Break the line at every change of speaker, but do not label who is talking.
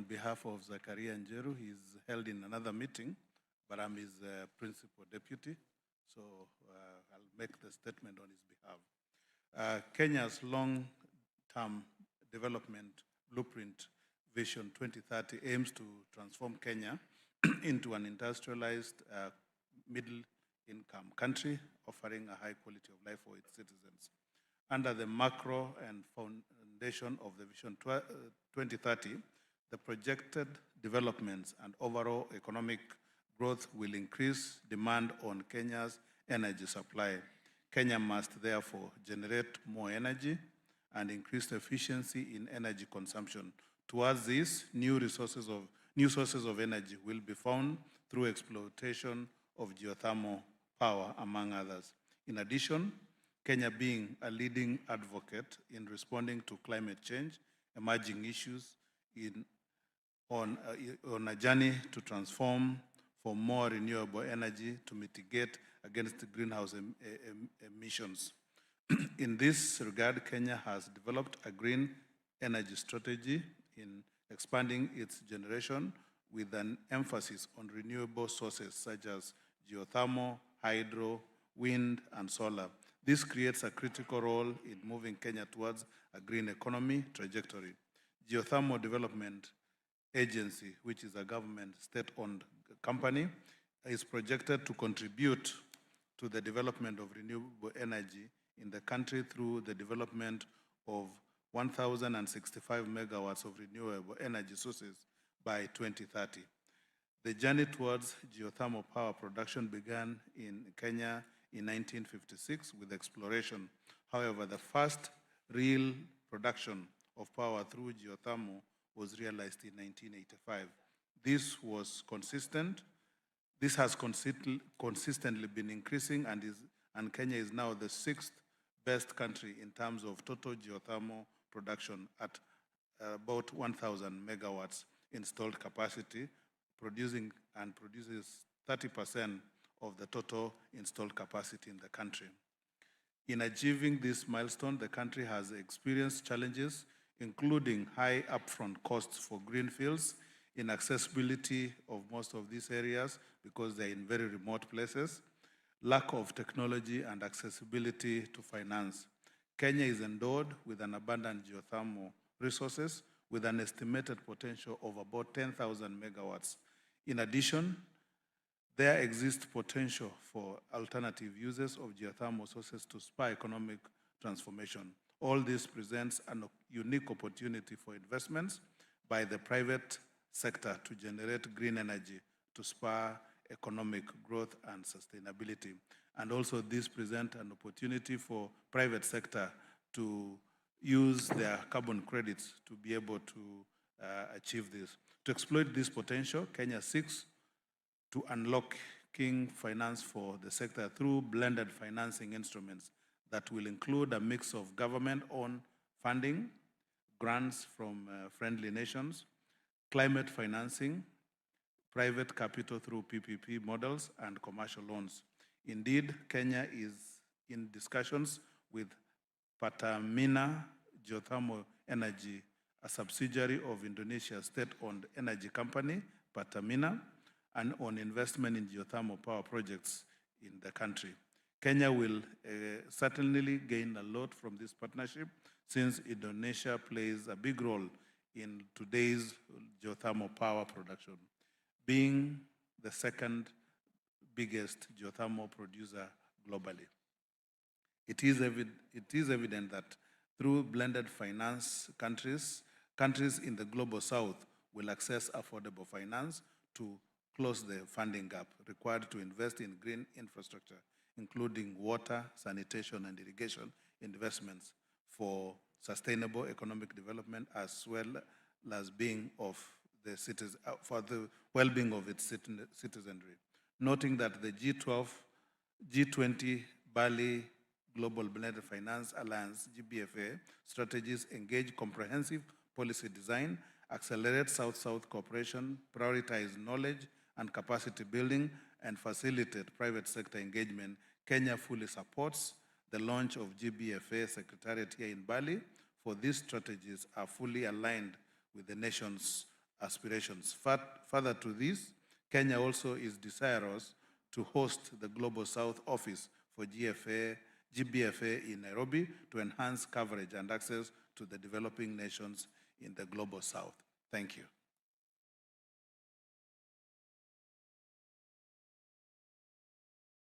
behalf of Zachariah and Njeru. He's held in another meeting, but I'm his principal deputy, so I'll make the statement on his behalf. Kenya's long-term development blueprint Vision 2030 aims to transform Kenya into an industrialized middle-income country, offering a high quality of life for its citizens. Under the macro and foundation of the Vision 2030, the projected developments and overall economic growth will increase demand on Kenya's energy supply. Kenya must therefore generate more energy and increase efficiency in energy consumption. Towards this, new sources of energy will be found through exploitation of geothermal power, among others. In addition, Kenya, being a leading advocate in responding to climate change, emerging issues on a journey to transform for more renewable energy to mitigate against the greenhouse emissions. In this regard, Kenya has developed a green energy strategy in expanding its generation with an emphasis on renewable sources such as geothermal, hydro, wind, and solar. This creates a critical role in moving Kenya towards a green economy trajectory. Geothermal Development Agency, which is a government state-owned company, is projected to contribute to the development of renewable energy in the country through the development of 1,065 megawatts of renewable energy sources by 2030. The journey towards geothermal power production began in Kenya in 1956 with exploration. However, the first real production of power through geothermal was realized in 1985. This has consistently been increasing, and Kenya is now the sixth best country in terms of total geothermal production at about 1,000 megawatts installed capacity, produces 30% of the total installed capacity in the country. In achieving this milestone, the country has experienced challenges, including high upfront costs for greenfields, inaccessibility of most of these areas because they're in very remote places, lack of technology and accessibility to finance. Kenya is endowed with an abundant geothermal resources with an estimated potential of about 10,000 megawatts. In addition, there exists potential for alternative uses of geothermal sources to spur economic transformation. All this presents a unique opportunity for investments by the private sector to generate green energy to spur economic growth and sustainability. And also this presents an opportunity for private sector to use their carbon credits to be able to achieve this. To exploit this potential, Kenya seeks to unlocking finance for the sector through blended financing instruments that will include a mix of government-owned funding, grants from friendly nations, climate financing, private capital through PPP models, and commercial loans. Indeed, Kenya is in discussions with Pertamina Geothermal Energy, a subsidiary of Indonesia's state-owned energy company, Pertamina, and on investment in geothermal power projects in the country. Kenya will certainly gain a lot from this partnership since Indonesia plays a big role in today's geothermal power production, being the second biggest geothermal producer globally. It is evident that through blended finance, countries in the global south will access affordable finance to close the funding gap required to invest in green infrastructure, including water, sanitation, and irrigation investments for sustainable economic development, as well as for the well-being of its citizenry. Noting that the G20 Bali Global Blended Finance Alliance, GBFA, strategies engage comprehensive policy design, accelerate South-South cooperation, prioritize knowledge and capacity building, and facilitate private sector engagement. Kenya fully supports the launch of GBFA Secretariat here in Bali, for these strategies are fully aligned with the nation's aspirations. Further to this, Kenya also is desirous to host the Global South Office for GBFA in Nairobi to enhance coverage and access to the developing nations in the Global South. Thank you.